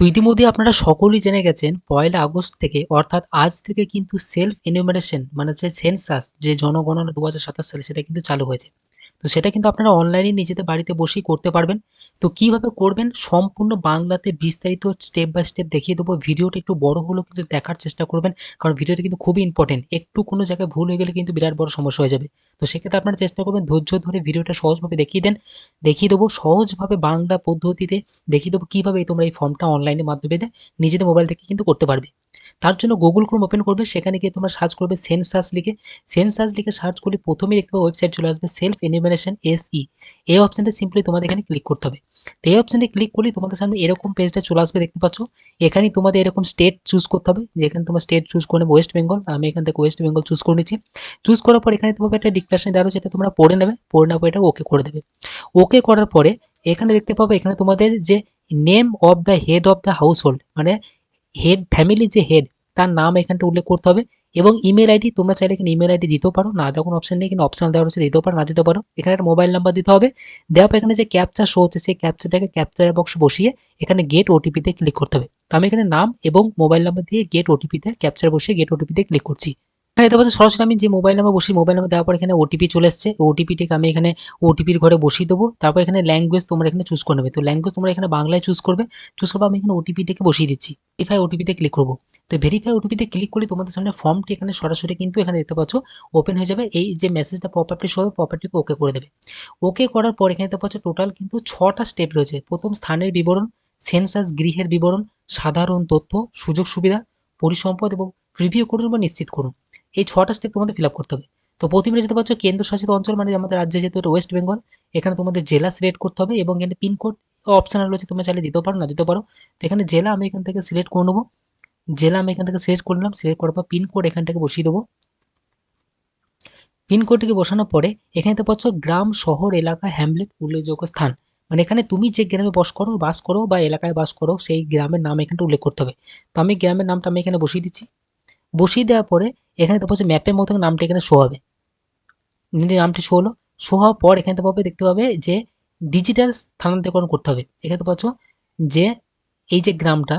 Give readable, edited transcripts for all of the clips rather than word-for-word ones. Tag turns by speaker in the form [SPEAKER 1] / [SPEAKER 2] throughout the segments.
[SPEAKER 1] ইতিমধ্যে আপনারা সকলেই জেনে গেছেন ১লা আগস্ট থেকে অর্থাৎ আজ থেকে কিন্তু সেলফ এনুমারেশন মানে যে সেন্সাস যে জনগণনা ২০২৭ সালে সেটা কিন্তু চালু হয়েছে। তো সেটা কিন্তু আপনারা অনলাইনে নিজেদের বাড়িতে বসেই করতে পারবেন। তো কিভাবে করবেন সম্পূর্ণ বাংলাতে বিস্তারিত স্টেপ বাই স্টেপ দেখিয়ে দেবো। ভিডিওটা একটু বড় হলেও কিন্তু দেখার চেষ্টা করবেন। কারণ ভিডিওটা কিন্তু খুবই ইম্পোর্টেন্ট। একটু কোনো জায়গায় ভুল হয়ে গেলে কিন্তু বিরাট বড় সমস্যা হয়ে যাবে। তো সেক্ষেত্রে আপনারা চেষ্টা করবেন ধৈর্য ধরে ভিডিওটা সহজভাবে দেখিয়ে দেবো সহজভাবে বাংলা পদ্ধতিতে দেখিয়ে দেবো কিভাবে তোমরা এই ফর্মটা অনলাইনের মাধ্যমে নিজেদের মোবাইল থেকে কিন্তু করতে পারবে। তার জন্য গুগল ক্রোম ওপেন করবে, সেখানে গিয়ে তোমরা সার্চ করবে সেন্সাস লিখে সার্চ করলে প্রথমেই দেখতে পাবে ওয়েবসাইট চলে আসবে সেলফ এনিমেশন এসই। এই অপশনটা সিম্পলি তোমাদের এখানে ক্লিক করতে হবে। তো এই অপশনে ক্লিক করলে তোমাদের সামনে এরকম পেজটা চলে আসবে, দেখতে পাচ্ছ। এখানেই তোমাদের এরকম স্টেট চুজ করতে হবে, যেখানে তোমার স্টেট চুজ করে ওয়েস্ট বেঙ্গল। আমি এখান থেকে ওয়েস্ট বেঙ্গল চুজ করে নিচ্ছি। চুজ করার পর এখানে তোমাকে একটা ডিক্লারেশন দেওয়া রয়েছে, এটা তোমরা পড়ে নেবে, পড়ে নেওয়ার পর এটা ওকে করে দেবে। ওকে করার পরে এখানে দেখতে পাবে এখানে তোমাদের যে name of the head of the house hold মানে হেড ফ্যামিলির যে হেড তার নাম এখানটা উল্লেখ করতে হবে। এবং ইমেল আইডি তোমরা চাইলে এখানে ইমেল আইডি দিতেও পারো, না দেওয়ার কোনো অপশন নেই, কিন্তু অপশনাল দেওয়া রয়েছে, দিতেও পারো না দিতে পারো। এখানে একটা মোবাইল নাম্বার দিতে হবে। দেওয়ার পর এখানে যে ক্যাপচা শো হচ্ছে সেই ক্যাপচাটাকে ক্যাপচার বক্সে বসিয়ে এখানে গেট ওটিপিতে ক্লিক করতে হবে। তো আমি এখানে নাম এবং মোবাইল নাম্বার দিয়ে গেট ওটিপিতে ক্যাপচার বসিয়ে গেট ওটিপিতে ক্লিক করছি। এখানে দেখতে পাচ্ছি সরাসরি আমি যে মোবাইল নাম্বার বসি, মোবাইল নাম্বার দেওয়ার পর এখানে ওটিপি চলে এসছে। ওটিপিটিকে আমি এখানে ওটিপির ঘরে বসিয়ে দেবো। তারপর এখানে ল্যাঙ্গুয়েজ তোমরা এখানে চুজ করে নেবে। তো ল্যাঙ্গুয়েজ তোমরা এখানে বাংলায় চুজ করবে। আমি এখানে ওটিপিটিকে বসিয়ে দিচ্ছি। ভেরিফাই ওটিপিতে ক্লিক করবো। তো ভেরিফাই ওটিপিতে ক্লিক করলে তোমাদের সামনে ফর্মটি এখানে সরাসরি কিন্তু এখানে দেখতে পাচ্ছ ওপেন হয়ে যাবে। এই যে মেসেজটা পপআপটি শো হবে, পপআপটিকে ওকে করে দেবে। ওকে করার পর এখানে দেখতে পাচ্ছ টোটাল কিন্তু 6টা স্টেপ রয়েছে। প্রথম স্থানের বিবরণ, সেন্সাস গৃহের বিবরণ, সাধারণ তথ্য, সুযোগ সুবিধা, পরিসম্পদ এবং প্রিভিউ করুন বা নিশ্চিত করুন। এই 6টা স্টেপ তোমাদের ফিল আপ করতে হবে। তো প্রথমে যেতে পারছো কেন্দ্রশাসিত অঞ্চল মানে আমাদের রাজ্যে যেহেতু এটা ওয়েস্ট বেঙ্গল, এখানে তোমাদের জেলা সিলেক্ট করতে হবে এবং এখানে পিনকোড অপশনাল রয়েছে, তোমরা চাইলে দিতেও পারো না দিতে পারো। তো এখানে জেলা আমি এখান থেকে সিলেক্ট করে নেবো। জেলা আমি এখান থেকে সিলেক্ট করে নিলাম। সিলেক্ট করার পর পিনকোড এখান থেকে বসিয়ে দেবো। পিনকোডটিকে বসানোর পরে এখানে দেখতে পাচ্ছ গ্রাম, শহর, এলাকা, হ্যামলেট, উল্লেখযোগ্য স্থান মানে এখানে তুমি যে গ্রামে বাস করো বা এলাকায় বাস করো সেই গ্রামের নাম এখানটা উল্লেখ করতে হবে। তো আমি গ্রামের নামটা আমি এখানে বসিয়ে দিচ্ছি। বসিয়ে দেওয়ার পরে এখানে দেখতে পাচ্ছ ম্যাপের মতো নামটা এখানে শো হবে। নামটি শো হলো। শো হওয়ার পর এখানে দেখতে পাবে যে ডিজিটাল স্থানান্তরকরণ করতে হবে। এখানে দেখতে পাচ্ছ যে এই যে গ্রামটা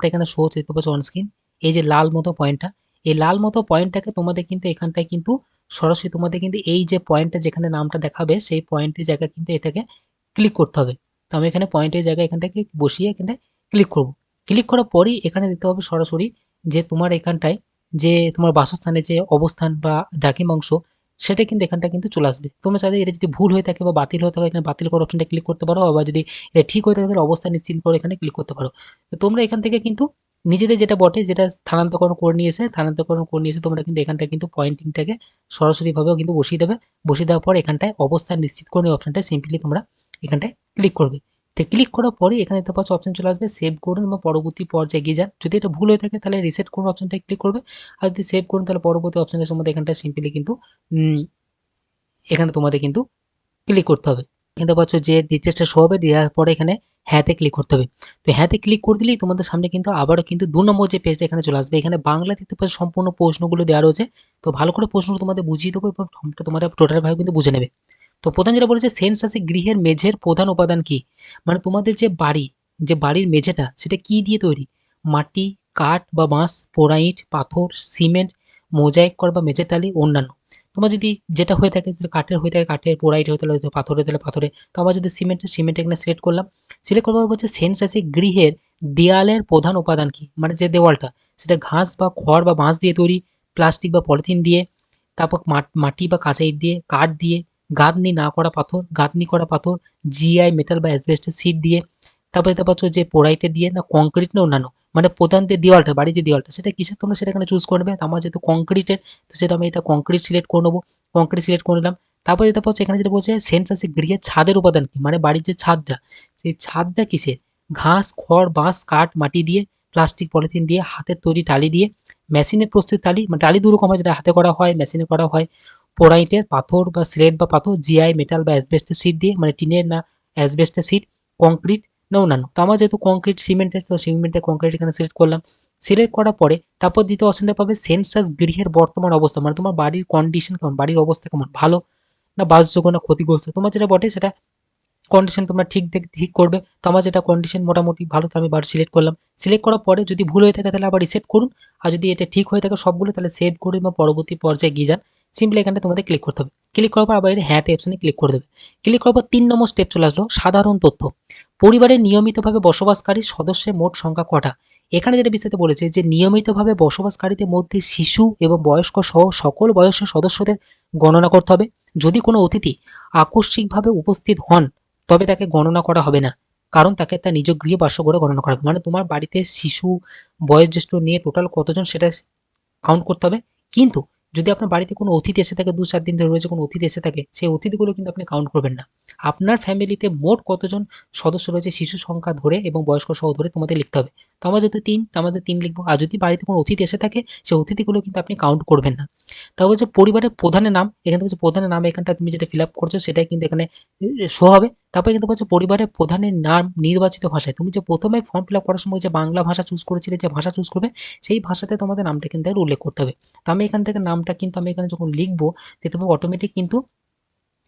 [SPEAKER 1] এখানে শো হচ্ছে দেখতে পাচ্ছ অন স্ক্রিন। এই যে লাল মতো পয়েন্টটা, এই লাল মতো পয়েন্টটাকে তোমাদের কিন্তু এখানটায় কিন্তু সরাসরি তোমাদের কিন্তু এই যে পয়েন্টটা যেখানে নামটা দেখাবে সেই পয়েন্টের জায়গায় কিন্তু এটাকে ক্লিক করতে হবে। তো আমি এখানে পয়েন্টের জায়গায় এখানটাকে বসিয়ে এখানে ক্লিক করব। ক্লিক করার পরেই এখানে দেখতে হবে সরাসরি যে তোমার এখানটায় যে তোমার বাসস্থানের যে অবস্থান বা দ্রাঘিমাংশ সেটা কিন্তু এখানটা কিন্তু চলে আসবে। তোমরা চাইলে এটা যদি ভুল হয়ে থাকে বা বাতিল হয়ে থাকে এখানে বাতিল করার অপশনটা ক্লিক করতে পারো, আবার যদি এটা ঠিক হয়ে থাকে তাহলে অবস্থা নিশ্চিত করে এখানে ক্লিক করতে পারো। তো তোমরা এখান থেকে কিন্তু নিজেদের যেটা বটে যেটা স্থানান্তরকরণ করে নিয়ে এসে তোমরা কিন্তু এখানটা কিন্তু পয়েন্টিংটাকে সরাসরিভাবেও কিন্তু বসিয়ে দেবে। বসিয়ে দেওয়ার পর এখানটায় অবস্থান নিশ্চিত করে অপশনটা সিম্পলি তোমরা এখানটায় ক্লিক করবে। তো ক্লিক করার পরে এখানে দেখতে পাচ্ছ অপশন চলে আসবে সেভ করুন এবং পরবর্তী পর্যায়ে এগিয়ে যান। যদি এটা ভুল হয়ে থাকে তাহলে রিসেট করুন অপশনটায় ক্লিক করবে। আর যদি সেভ করুন তাহলে পরবর্তী অপশনের সম্বন্ধে এখানটা সিম্পলি কিন্তু এখানে তোমাদের কিন্তু ক্লিক করতে হবে। দেখতে পাচ্ছ যে ডিটেলসটা শো হবে, দেওয়ার পরে এখানে হ্যাঁতে ক্লিক করতে হবে। তো হ্যাঁতে ক্লিক করে দিলেই তোমাদের সামনে কিন্তু আবারও কিন্তু 2 নম্বর যে পেজটা এখানে চলে আসবে। এখানে বাংলা দেখতে পাচ্ছ সম্পূর্ণ প্রশ্নগুলো দেওয়া রয়েছে। তো ভালো করে প্রশ্নটা তোমাদের বুঝিয়ে দেবো এবং ফর্মটা তোমরা টোটালভাবে কিন্তু বুঝে নেবে। তো প্রধান যেটা বলেছে সেন্সাসে গৃহের মেঝের প্রধান উপাদান কি? মানে তোমাদের যে বাড়ির মেঝেটা সেটা কি দিয়ে তৈরি? মাটি, কাঠ বা বাঁশ, পোড়া ইট, পাথর, সিমেন্ট, মোজাইক করা বা মেঝের টালি, অন্যান্য। তোমার যদি যেটা হয়ে থাকে যদি কাঠের হয়ে থাকে কাঠের, পোড়া ইট হতে হলে পাথরের হতে হলে পাথরে। তো আমার যদি সিমেন্ট এখানে সিলেক্ট করলাম। সিলেক্ট করার পর বলছে সেন্সাসে গৃহের দেয়ালের প্রধান উপাদান কি? মানে যে দেওয়ালটা সেটা ঘাস বা খড় বা বাঁশ দিয়ে তৈরি, প্লাস্টিক বা পলিথিন দিয়ে, তারপর মাটি বা কাঁচা ইট দিয়ে, কাঠ দিয়ে, গাঁথনি করা পাথর, জিআই মেটাল বা অ্যাসবেস্টস শীট দিয়ে, তারপরে দেখতে পাচ্ছ যে পোড়াইটে দিয়ে না কংক্রিট না অন্যান্য। মানে প্রধান যে দেওয়ালটা বাড়ির যে দেওয়ালটা সেটা কিসের তোমরা সেটা এখানে চুজ করবে। আমার যেহেতু কংক্রিটের তো সেটা আমি এটা কংক্রিট সিলেক্ট করে নেবো। কংক্রিট সিলেক্ট করে নিলাম। তারপরে যেটা পাচ্ছ এখানে যেটা বলছে সেন্সাসে গৃহের ছাদের উপাদান কি? মানে বাড়ির যে ছাদটা সেই ছাদটা কিসের? ঘাস, খড়, বাঁশ, কাঠ, মাটি দিয়ে, প্লাস্টিক পলিথিন দিয়ে, হাতের তৈরি টালি দিয়ে, মেশিনে প্রস্তুত টালি মানে টালি দু রকম হয়, যেটা হাতে করা হয় মেশিনে করা হয়, পোড়াইটের পাথর বা সিলেট বা পাথর, জিআই মেটাল বা অ্যাসবেস্টের শীট দিয়ে মানে টিনের না অ্যাসবেস্টের শীট, কংক্রিট না অন্যান্য। তো আমার যেহেতু কংক্রিট সিমেন্টের তো সিমেন্টের কংক্রিট এখানে সিলেক্ট করলাম। সিলেক্ট করার পরে তারপর দ্বিতীয় অপশনটা পাবে সেন্সাস গৃহের বর্তমান অবস্থা মানে তোমার বাড়ির কন্ডিশন কেমন, বাড়ির অবস্থা কেমন, ভালো না বাসযোগ্য না ক্ষতিগ্রস্ত। তোমার যেটা বটে সেটা কন্ডিশন তোমরা ঠিক করবে। তো আমার যেটা কন্ডিশন মোটামুটি ভালো, তো আমি বাড়ি সিলেক্ট করলাম। সিলেক্ট করার পরে যদি ভুল হয়ে থাকে তাহলে আবার রিসেট করুন। আর যদি এটা ঠিক হয়ে থাকে সবগুলো তাহলে সেভ করুন বা পরবর্তী পর্যায়ে গিয়ে যান। সিম্পলি এখানটা তোমাদের ক্লিক করতে হবে। ক্লিক করার পর আবার হ্যাঁতে অপশনে ক্লিক করে দেবে। ক্লিক করার পর ৩ নম্বর স্টেপ চলে আসলো, সাধারণ তথ্য। পরিবারের নিয়মিতভাবে বসবাসকারী সদস্যের মোট সংখ্যা কটা? এখানে যেটা বিস্তারিত বলেছে যে নিয়মিতভাবে বসবাসকারীদের মধ্যে শিশু এবং বয়স্ক সহ সকল বয়সের সদস্যদের গণনা করতে হবে। যদি কোনো অতিথি আকস্মিকভাবে উপস্থিত হন তবে তাকে গণনা করা হবে না, কারণ তাকে তার নিজ গৃহে বাসগৃহে গণনা করা হবে। মানে তোমার বাড়িতে শিশু বয়োজ্যেষ্ঠ নিয়ে টোটাল কতজন সেটা কাউন্ট করতে হবে। কিন্তু যদি আপনার বাড়িতে কোনো অতিথি এসে থাকে, ২-৪ দিন ধরে রয়েছে কোনো অতিথি এসে থাকে, সেই অতিথিগুলো কিন্তু আপনি কাউন্ট করবেন না। আপনার ফ্যামিলিতে মোট কতজন সদস্য রয়েছে শিশু সংখ্যা ধরে এবং বয়স্ক সহ ধরে তোমাদের লিখতে হবে। তো আমার যেহেতু ৩, তো আমাদের ৩ লিখবো। আর যদি বাড়িতে কোনো অতিথি এসে থাকে সেই অতিথিগুলো কিন্তু আপনি কাউন্ট করবেন না। তারপর হচ্ছে পরিবারের প্রধানের নাম, এখানে হচ্ছে প্রধানের নাম এখানটা তুমি যেটা ফিল আপ করছো সেটাই কিন্তু এখানে শো হবে। তারপরে কিন্তু হচ্ছে পরিবারের প্রধানের নাম নির্বাচিত ভাষায়, তুমি যে প্রথমে ফর্ম ফিল আপ করার সময় যে বাংলা ভাষা চুজ করেছিলে, যে ভাষা চুজ করবে সেই ভাষাতে তোমাদের নামটা কিন্তু উল্লেখ করতে হবে। তো আমি এখান থেকে নামটা কিন্তু আমি এখানে যখন লিখবো দেখতে পাবো অটোমেটিক কিন্তু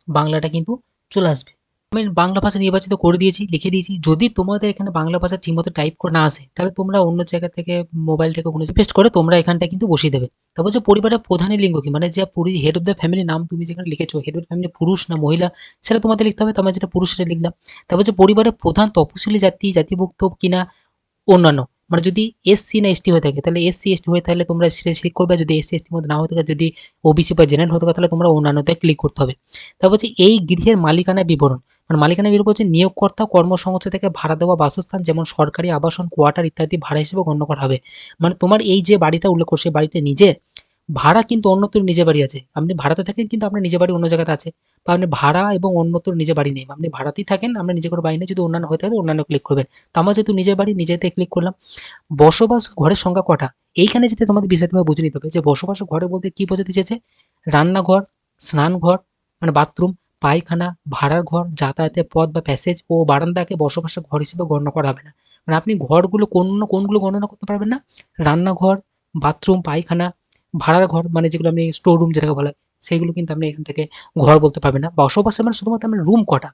[SPEAKER 1] বাংলাটা কিন্তু চলে আসবে। আমি বাংলা ভাষা নির্বাচিত করে দিয়েছি, লিখে দিয়েছি। যদি তোমাদের এখানে বাংলা ভাষা ঠিকমতো টাইপ করে না আসে তাহলে তোমরা অন্য জায়গা থেকে মোবাইল থেকে কোনো পেস্ট করে তোমরা এখানটা কিন্তু বসিয়ে দেবে। তারপর হচ্ছে পরিবারের প্রধানের লিঙ্গ কি, মানে যে পুরো হেড অফ দ্য ফ্যামিলি নাম তুমি যেখানে লিখেছো, হেড অফ দ্য ফ্যামিলি পুরুষ না মহিলা সেটা তোমাদের লিখতে হবে। তো আমরা যেটা পুরুষ সেটা লিখলাম। তারপর হচ্ছে পরিবারের প্রধান তপশিলি জাতি জাতিভুক্ত কিনা অন্যান্য, মানে যদি এসসি না এসটি হয়ে থাকে তাহলে এসসি এসটি হয়ে থাকলে তোমরা সেটা সিলেক্ট করবে। যদি এসসি এসটির মধ্যে না হয়ে থাকে, যদি ওবিসি বা জেনারেল হতে থাকে তাহলে তোমরা অন্যান্যতে ক্লিক করতে হবে। তারপর হচ্ছে এই গৃহের মালিকানা বিবরণ, মানে মালিকানা বিবরণ হচ্ছে নিয়োগকর্তা কর্মসংস্থা থেকে ভাড়া দেওয়া বাসস্থান যেমন সরকারি আবাসন কোয়ার্টার ইত্যাদি ভাড়া হিসেবে গণ্য করা হবে। মানে তোমার এই যে বাড়িটা উল্লেখ করছে বাড়িটা নিজে, ভাড়া কিন্তু অন্যত্র নিজে বাড়ি আছে, আপনি ভাড়াতে থাকেন কিন্তু আপনার নিজে বাড়ি অন্য জায়গাতে আছে, বা আপনি ভাড়া এবং অন্যত্র নিজে বাড়ি নেই, আপনি ভাড়াতেই থাকেন, আমরা নিজে করে বাড়ি নেই, যদি অন্যান্য হয়ে থাকে অন্যান্য ক্লিক করবেন। তো আমার যেহেতু নিজের বাড়ি নিজেতে ক্লিক করলাম। বসবাস ঘরের সংখ্যা কটা, এইখানে যেতে তোমাদের বিস্তারিতভাবে বুঝে নিতে হবে যে বসবাস ঘরে বলতে কি বোঝাতে চেয়েছে। রান্নাঘর, স্নানঘর মানে বাথরুম, পায়খানা, ভাড়ার ঘর, যাতায়াতের পথ বা প্যাসেজ ও বারান্দাকে বসবাসের ঘর হিসেবে গণ্য করা হবে না। মানে আপনি ঘরগুলো কোনগুলো গণনা করতে পারবেন না? রান্নাঘর, বাথরুম, পায়খানা, ভাড়ার ঘর মানে যেগুলো আপনি স্টোর রুম যেটাকে বলা হয় সেগুলো কিন্তু আপনি এখান থেকে ঘর বলতে পারবেন না। বসবাসের মানে শুধুমাত্র আপনার রুম কটা,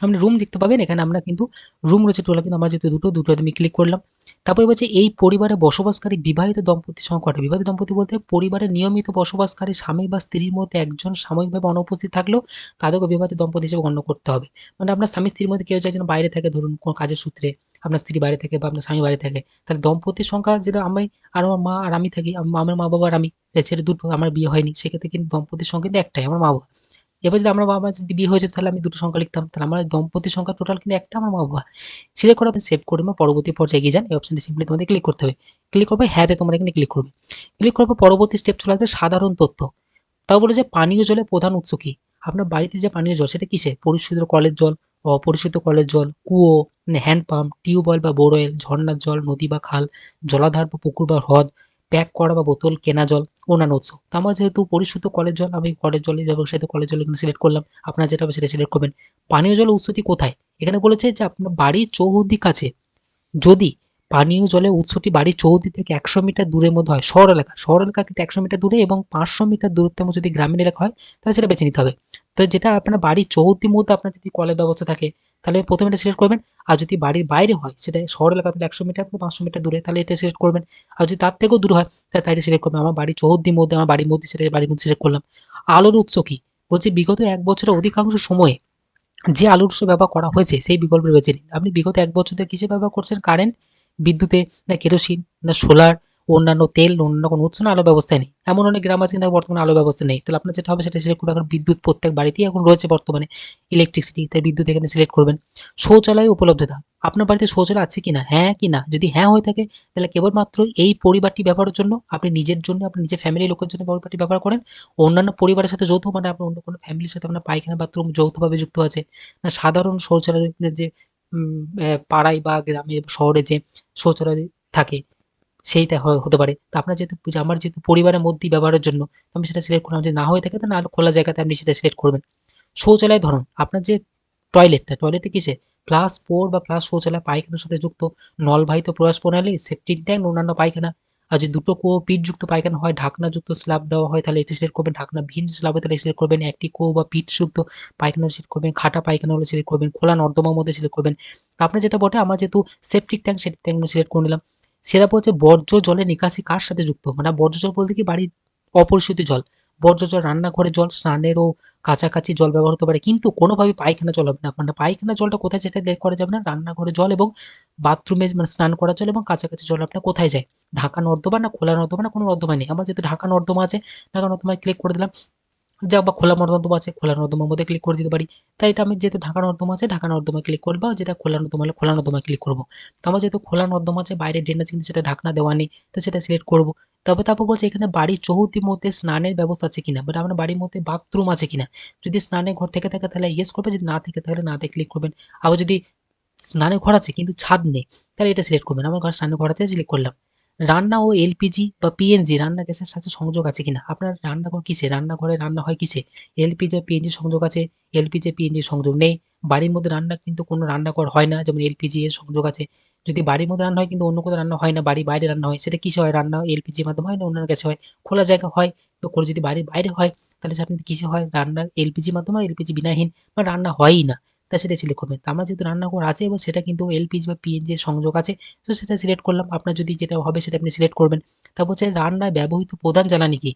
[SPEAKER 1] আপনি রুম দেখতে পাবেন এখানে আমরা কিন্তু রুম রয়েছে টোটাল কিন্তু আমার যেহেতু দুটো আমি ক্লিক করলাম। তারপরে বলছে এই পরিবারে বসবাসকারী বিবাহিত দম্পতির সংখ্যা কটা। বিবাহিত দম্পতি বলতে পরিবারে নিয়মিত বসবাসকারী স্বামী বা স্ত্রীর মধ্যে একজন সাময়িকভাবে অনুপস্থিত থাকলেও তাদেরকে বিবাহিত দম্পতি হিসেবে গণ্য করতে হবে। মানে আপনার স্বামী স্ত্রীর মধ্যে কেউ একজন বাইরে থাকে, ধরুন কোনো কাজের সূত্রে আপনার স্ত্রী বাইরে থাকে বা আপনার স্বামী বাইরে থাকে, তাহলে দম্পতির সংখ্যা যেটা আমি আর আমার মা আর আমি থাকি, আমার মা বাবা আর আমি, সেটা দুটো, আমার বিয়ে হয়নি, সেক্ষেত্রে কিন্তু দম্পতির সংখ্যা কিন্তু একটাই, আমার মা বাবা। এবার যদি আমার বাবা যদি বিয়ে হয়ে যেত তাহলে আমি দুটো সংখ্যা লিখতাম, তাহলে আমার দম্পতির সংখ্যা টোটাল কিন্তু একটা, আমার মা বাবা। সিলেক্ট করে আপনি সেভ করে বা পরবর্তী পর্যায়ে এগিয়ে যান। এই অপশনটি সিম্পলি তোমাদের ক্লিক করতে হবে। ক্লিক করবে হ্যাঁতে তোমরা এখানে ক্লিক করবে। ক্লিক করার পর পরবর্তী স্টেপ চলে আসবে সাধারণ তথ্য। তাও বলে যে পানীয় জলের প্রধান উৎস কি। আপনার বাড়িতে যে পানীয় জল সেটা কিসে, পরিশোধিত কলের জল, অপরিশোধিত কলের জল, কুয়ো, হ্যান্ড পাম্প, টিউবওয়েল বা বোরওয়েল, ঝর্ণার জল, নদী বা খাল, জলাধার বা পুকুর বা হ্রদ, প্যাক করা বা বোতল কেনা জল, অন্যান্য উৎস। তো আমার যেহেতু পরিশুদ্ধ কলের জল, আমি কলের জলে ব্যবসায়িত কলের জল এখানে সিলেক্ট করলাম। আপনার যেটা হবে সেটা সিলেক্ট করবেন। পানীয় জলের উৎসটি কোথায়, এখানে বলেছে যে আপনার বাড়ির চৌহদ্দির কাছে, যদি পানীয় জলের উৎসটি বাড়ির চৌহদ্দি থেকে ১০০ মিটার দূরের মধ্যে হয়, শহর এলাকা কিন্তু ১০০ মিটার দূরে এবং ৫০০ মিটার দূরত্বের মধ্যে যদি গ্রামীণ এলাকা হয় তাহলে সেটা বেছে নিতে হবে। তো যেটা আপনার বাড়ির চৌহদ্দির মধ্যে আপনার যদি কলের ব্যবস্থা থাকে তাহলে প্রথমে এটা সিলেক্ট করবেন। আর যদি বাড়ির বাইরে হয় সেটা শহর এলাকা থেকে ১০০ মিটার বা ৫০০ মিটার দূরে তাহলে এটা সিলেক্ট করবেন। আর যদি তার থেকেও দূর হয় তাহলে তাই সিলেক্ট করবেন। আমার বাড়ির চৌহদ্দির মধ্যে, আমার বাড়ির মধ্যে, সেটা বাড়ির মধ্যে সিলেক্ট করলাম। আলোর উৎস কি, বলছে বিগত ১ বছরের অধিকাংশ সময়ে যে আলোর উৎস ব্যবহার করা হয়েছে সেই বিকল্পটি বেছে নিন। আপনি বিগত ১ বছর ধরে কিসে ব্যবহার করছেন, কারেন্ট, বিদ্যুতে, না কেরোসিন, না সোলার, অন্যান্য তেল, অন্য কোনো উৎস, না আলোর ব্যবস্থাই নেই। এমন অনেক গ্রাম আছে কিন্তু বর্তমানে আলোর ব্যবস্থা নেই। তাহলে আপনার যেটা হবে সেটা সিলেক্ট করবেন। এখন বিদ্যুৎ প্রত্যেক বাড়িতেই এখন রয়েছে বর্তমানে, ইলেকট্রিসিটি, তাই বিদ্যুৎ এখানে সিলেক্ট করবেন। শৌচালয় উপলব্ধতা, আপনার বাড়িতে শৌচালয় আছে কিনা, হ্যাঁ কি না, যদি হ্যাঁ হয়ে থাকে তাহলে কেবলমাত্র এই পরিবারটি ব্যবহারের জন্য, আপনি নিজের জন্য, আপনি নিজের ফ্যামিলির লোকের জন্য পরিবারটি ব্যবহার করেন। অন্যান্য পরিবারের সাথে যৌথ মানে আপনার অন্য কোনো ফ্যামিলির সাথে আপনার পায়খানা বাথরুম যৌথভাবে যুক্ত আছে, না সাধারণ শৌচালয় যে পাড়ায় বা গ্রামে শহরে যে শৌচালয় থাকে সেইটা হতে পারে। তো আপনার যেহেতু আমার যেহেতু পরিবারের মধ্যেই ব্যবহারের জন্য, তো আমি সেটা সিলেক্ট করলাম। যদি না হয়ে থাকে তাহলে খোলা জায়গাতে আপনি সেটা সিলেক্ট করবেন। শৌচালয়ের ধরন, আপনার যে টয়লেটটা কিসে, +4 বা +4 শৌচালয় পায়খানার সাথে যুক্ত, নলবাহিত প্রয়াস প্রণালী, সেপ্টিক ট্যাঙ্ক, অন্যান্য পায়খানা। আর যদি দুটো কুয়ো পিঠযুক্ত পায়খানা হয়, ঢাকনাযুক্ত স্ল্যাব দেওয়া হয়, তাহলে এটা সিলেক্ট করবেন। ঢাকনাবিহীন স্ল্যাব হয় তাহলে সিলেক্ট করবেন। একটি কুয়ো বা পিঠযুক্ত পায়খানা সিলেক্ট করবেন। খাঁটা পায়খানা হলে সিলেক্ট করবেন। খোলা নর্দমার মধ্যে সিলেক্ট করবেন। আপনার যেটা বটে, আমার যেহেতু septic tank, septic tank select করে নিলাম। সেটা হচ্ছে বর্জ্য জলের নিকাশি কার সাথে যুক্ত, মানে বর্জ্য জল বলতে কি বাড়ির অপরিশোধিত জল, বর্জ্য জল, রান্নাঘরের জল, স্নানেরও কাছাকাছি জল ব্যবহার হতে পারে, কিন্তু কোনোভাবে পায়খানা জল হবে না। মানে পায়খানা জলটা কোথায়, যেটা বের করা যাবে না, রান্নাঘরের জল এবং বাথরুমে মানে স্নান করার জল এবং কাছাকাছি জল আপনার কোথায় যায়, ঢাকা নর্দমা না খোলা নর্দমা না কোনো নর্দমা নেই। আমার যেহেতু ঢাকা নর্দমা আছে, ঢাকা নর্দমায় ক্লিক করে দিলাম। যা বা খোলা নর্দমা আছে, খোলা নর্দমার মধ্যে ক্লিক করে দিতে পারি। তাই এটা আমি যেহেতু ঢাকা নর্দমা আছে, ঢাকা নর্দমায় ক্লিক করবো, আর যেটা খোলা নর্দমা হলে খোলা নর্দমায় ক্লিক করবো। তো আমার যেহেতু খোলা নর্দমা আছে, বাইরে ড্রেন আছে কিন্তু সেটা ঢাকনা দেওয়া নেই, তো সেটা সিলেক্ট করবো। তারপর বলছে এখানে বাড়ির চৌহদ্দির মধ্যে স্নানের ব্যবস্থা আছে কিনা, বাট আমার বাড়ির মধ্যে বাথরুম আছে কিনা। যদি স্নানের ঘর থেকে থাকে তাহলে ইয়েস করবে, যদি না থেকে তাহলে নাতে ক্লিক করবেন। আবার যদি স্নানের ঘর আছে কিন্তু ছাদ নেই, তাহলে এটা সিলেক্ট করবেন। আমার ঘর স্নানের ঘর আছে, সিলেক্ট করলাম। রান্না ও এলপিজি বা পিএনজি রান্না গ্যাসের সাথে সংযোগ আছে কিনা। আপনার রান্নাঘর কিসে, রান্নাঘরে রান্না হয় কিসে, এলপিজি বা পিএনজি সংযোগ আছে, এলপিজি পিএনজি সংযোগ নেই। বাড়ির মধ্যে রান্না কিন্তু কোনো রান্নাঘর হয় না, যেমন এলপিজি এর সংযোগ আছে। যদি বাড়ির মধ্যে রান্না হয় কিন্তু অন্য কোথাও রান্না হয় না, বাড়ির বাইরে রান্না হয়, সেটা কিসে হয়, রান্না এলপিজির মাধ্যমে হয় না অন্যান্য গ্যাসে হয়, খোলা জায়গা হয়। তো করে যদি বাড়ির বাইরে হয় তাহলে সে আপনার কিসে হয়, রান্না এলপিজির মাধ্যমে, এলপিজি বিনাহীন বা রান্না হয়ই না, তা সেটা সিলেক্ট করবেন। তো আমার যেহেতু রান্নাঘর আছে এবং সেটা কিন্তু এলপিজি বা পিএনজি এর সংযোগ আছে, তো সেটা সিলেক্ট করলাম। আপনার যদি যেটা হবে সেটা আপনি সিলেক্ট করবেন। তারপর হচ্ছে রান্নায় ব্যবহৃত প্রধান জ্বালানি কি,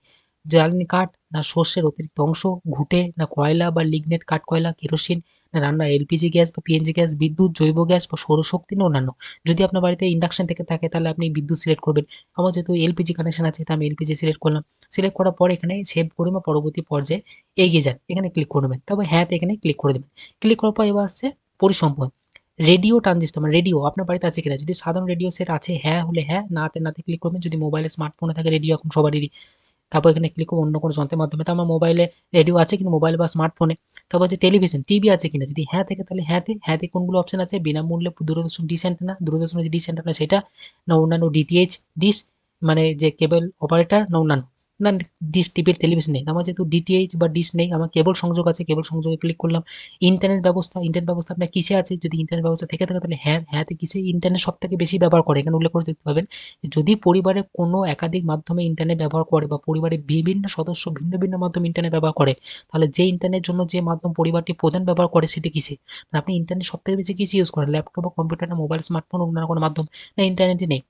[SPEAKER 1] জ্বালানি কাঠ না সর্ষের অতিরিক্ত অংশ, ঘুঁটে না কয়লা বা লিগনেট কাঠ কয়লা, কেরোসিন না রান্না এলপিজি গ্যাস বা পিএনজি গ্যাস, বিদ্যুৎ, জৈব গ্যাস বা সৌরশক্তি না অন্যান্য। যদি আপনার বাড়িতে ইন্ডাকশন থেকে থাকে তাহলে আপনি বিদ্যুৎ সিলেক্ট করবেন। আমার যেহেতু এলপিজি কানেকশন আছে তাই আমি এলপিজি সিলেক্ট করলাম। সিলেক্ট করার পর এখানে সেভ করুন বা পরবর্তী পর্যায়ে এগিয়ে যান, এখানে ক্লিক করবেন। তারপর হ্যাঁ এখানে ক্লিক করে দেবেন। ক্লিক করার পর এবার আসছে পরিসম্পদ। রেডিও ট্রানজিস্টর মানে রেডিও আপনার বাড়িতে আছে কিনা, যদি সাধারণ রেডিও সেট আছে হ্যাঁ হলে হ্যাঁ, নাতে ক্লিক করবেন। যদি মোবাইলে স্মার্টফোনে থাকে রেডিও এখন সবারই, তারপর এখানে ক্লিক করবো অন্য কোনো যন্ত্রের মাধ্যমে। তো আমার মোবাইলে রেডিও আছে কিন্তু মোবাইল বা স্মার্টফোনে। তারপর যে টেলিভিশন টিভি আছে কিনা, যদি হ্যাঁ থাকে তাহলে হ্যাঁতে কোনগুলো অপশন আছে, বিনামূল্যে দূরদর্শন ডিশ অ্যান্টেনা, দূরদর্শনের যে ডিশ অ্যান্টেনা সেটা, না অন্যান্য ডিটিএইচ ডিশ মানে যে কেবল অপারেটর, না অন্যান্য, না ডিশ টিভির টেলিভিশন নেই। আমার যেহেতু ডিটিএইচ বা ডিশ নেই, আমার কেবল সংযোগ আছে, কেবল সংযোগে ক্লিক করলাম। ইন্টারনেট ব্যবস্থা আপনার কিসে আছে, যদি ইন্টারনেট ব্যবস্থা থেকে থাকে তাহলে হ্যাঁতে কিসে ইন্টারনেট সব থেকে বেশি ব্যবহার করে, এখানে উল্লেখ করে দেখতে পাবেন। যদি পরিবারে কোনো একাধিক মাধ্যমে ইন্টারনেট ব্যবহার করে বা পরিবারের বিভিন্ন সদস্য ভিন্ন ভিন্ন মাধ্যমে ইন্টারনেট ব্যবহার করে, তাহলে যে ইন্টারনেটের জন্য যে মাধ্যম পরিবারটি প্রধান ব্যবহার করে সেটি কিসে, মানে আপনি ইন্টারনেট সব থেকে বেশি কিসে ইউজ করেন, ল্যাপটপ বা কম্পিউটার না মোবাইল স্মার্টফোন অন্যান্য কোনো মাধ্যম, না ইন্টারনেটই নেই।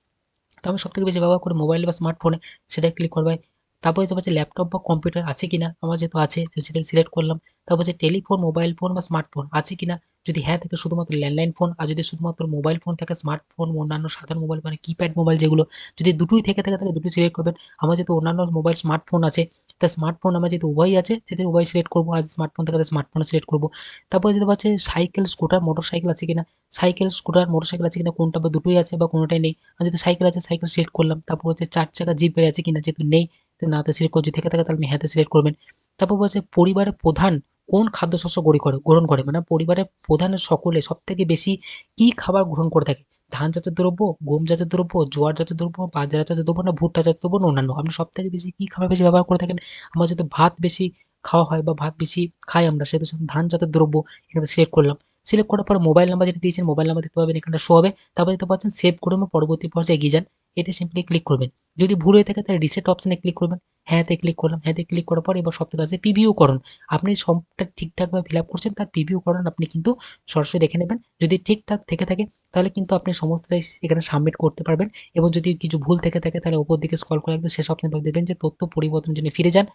[SPEAKER 1] তো আমি সব থেকে বেশি ব্যবহার করি মোবাইল বা স্মার্টফোনে, সেটা ক্লিক করবে। তারপরে হচ্ছে পাচ্ছে ল্যাপটপ বা কম্পিউটার আছে কিনা, আমার যেহেতু আছে তো সেটা সিলেক্ট করলাম। তারপর হচ্ছে টেলিফোন, মোবাইল ফোন বা স্মার্টফোন আছে কিনা, যদি হ্যাঁ থাকে শুধুমাত্র ল্যান্ডলাইন ফোন, আর যদি শুধুমাত্র মোবাইল ফোন থাকে, স্মার্টফোন অন্যান্য সাধারণ মোবাইল মানে কিপ্যাড মোবাইল যেগুলো, যদি দুটোই থেকে থাকে তাহলে দুটোই সিলেক্ট করবেন। আমার যেহেতু অন্যান্য মোবাইল স্মার্টফোন আছে, তা স্মার্টফোন আমার যেহেতু উভয়ই আছে সেটা উভয় সিলেক্ট করবো, আর স্মার্টফোন থেকে স্মার্টফোন সিলেক্ট করবো। তারপরে যেতে পারছে সাইকেল, স্কুটার, মোটর সাইকেল আছে কিনা, সাইকেল, স্কুটার, মোটর সাইকেল আছে কিনা, কোনটা বা দুটোই আছে বা কোনোটাই নেই। আর যদি সাইকেল আছে সাইকেল সিলেক্ট করলাম। তারপর হচ্ছে ৪ চাকা জিপ গাড়ি আছে কিনা, যেহেতু নেই তো নাতে সিলেক্ট করে, যদি থেকে থাকে তাহলে আপনি হ্যাঁতে সিলেক্ট করবেন। তারপর বলছে পরিবারের প্রধান কোন খাদ্যশস্য গ্রহণ করে, মানে পরিবারের প্রধানের সকলে সবথেকে বেশি কি খাবার গ্রহণ করে থাকে, ধান জাতীয় দ্রব্য, গম জাতীয় দ্রব্য, জোয়ার জাতীয় দ্রব্য, বাজরা জাতীয় দ্রব্য না ভুট্টা জাতীয় দ্রব্য না অন্যান্য। আপনি সবথেকে বেশি কি খাবার বেশি ব্যবহার করে থাকেন। আমার যেহেতু ভাত বেশি খাওয়া হয় বা ভাত বেশি খাই আমরা, সেহেতু ধান জাতীয় দ্রব্য এখানে সিলেক্ট করলাম। সিলেক্ট করার পর মোবাইল নাম্বার যেটা দিয়েছেন মোবাইল নাম্বার দেখতে পাবেন, এখানটা শো হবে। তারপর দেখতে পাচ্ছেন সেভ করুন বা পরবর্তী পর্যায়ে এগিয়ে যান, এটা সিম্পলি ক্লিক করবেন। যদি ভুল হয়ে থাকে তাহলে রিসেট অপশনে ক্লিক করবেন। হ্যাঁতে ক্লিক করলাম। হ্যাঁতে ক্লিক করার পর এবার সবথেকে আছে প্রিভিউ করুন। আপনি সবটা ঠিকঠাকভাবে ফিল আপ করছেন, তার প্রিভিউ করুন আপনি কিন্তু সরাসরি দেখে নেবেন। যদি ঠিকঠাক থেকে থাকে তাহলে কিন্তু আপনি সমস্তটাই এখানে সাবমিট করতে পারবেন। এবং যদি কিছু ভুল থেকে থাকে তাহলে উপর দিকে স্ক্রল করে একদম শেষ অপশনে দেখবেন যে তথ্য পরিবর্তনের জন্য ফিরে যান।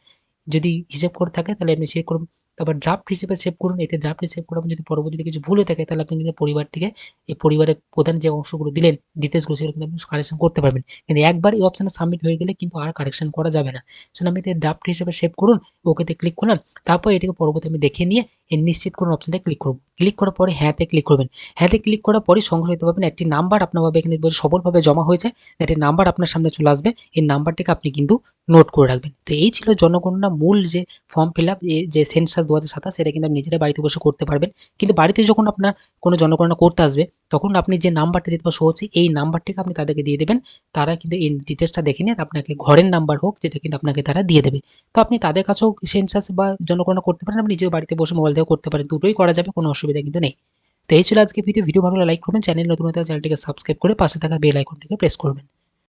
[SPEAKER 1] যদি হিসেব করে থাকে তাহলে আপনি সেভ করুন। তারপর ড্রাফট হিসেবে সেভ করুন। এটা ড্রাফট হিসেবে সেভ করার যদি পরবর্তীতে কিছু ভুল হয়ে থাকে তাহলে আপনি কিন্তু পরিবারটিকে, এই পরিবারের প্রধান যে অংশগুলো দিলেন ডিটেলসগুলো, সেগুলো কিন্তু আপনি কারেকশন করতে পারবেন। কিন্তু একবার এই অপশনে সাবমিট হয়ে গেলে কিন্তু আর কারেকশন করা যাবে না। সেজন্য আমি এটা ড্রাফট হিসেবে সেভ করুন, ওকেতে ক্লিক করলাম। তারপর এটাকে পরবর্তী আমি দেখে নিয়ে এই নিশ্চিত করুন অপশনটা ক্লিক করব। ক্লিক করার পরে হ্যাঁতে ক্লিক করবেন। হ্যাঁতে ক্লিক করার পরে সংগ্রহিত পাবেন একটি নাম্বার আপনার ভাবে এখানে সফলভাবে জমা হয়েছে, একটি নাম্বার আপনার সামনে চলে আসবে। এই নাম্বারটিকে আপনি কিন্তু নোট করে রাখবেন। তো এই ছিল জনগণনা মূল যে ফর্ম ফিল আপ, যে সেন্সাস 2027, সেটা কিন্তু আপনি নিজেরাই বাড়িতে বসে করতে পারবেন। কিন্তু বাড়িতে যখন আপনার কোনো জনগণনা করতে আসবে তখন আপনি যে নাম্বারটা দিতে শো হচ্ছে এই নাম্বারটিকে আপনি তাদেরকে দিয়ে দেবেন। তারা কিন্তু এই ডিটেলসটা দেখে নিয়ে আপনাকে ঘরের নাম্বার হোক যেটা কিন্তু আপনাকে তারা দিয়ে দেবে। তো আপনি তাদের কাছেও সেন্সাস বা জনগণনা করতে পারেন, আপনি নিজেও বাড়িতে বসে মোবাইল থেকেও করতে পারেন, দুটোই করা যাবে, কোনো অসুবিধা কিন্তু নেই। তো এই ছিল আজকে ভিডিও ভালো লাগলে লাইক করবেন, চ্যানেল নতুন হলে চ্যানেলটিকে সাবস্ক্রাইব করে পাশে থাকা বেল আইকনটিকে প্রেস করবেন।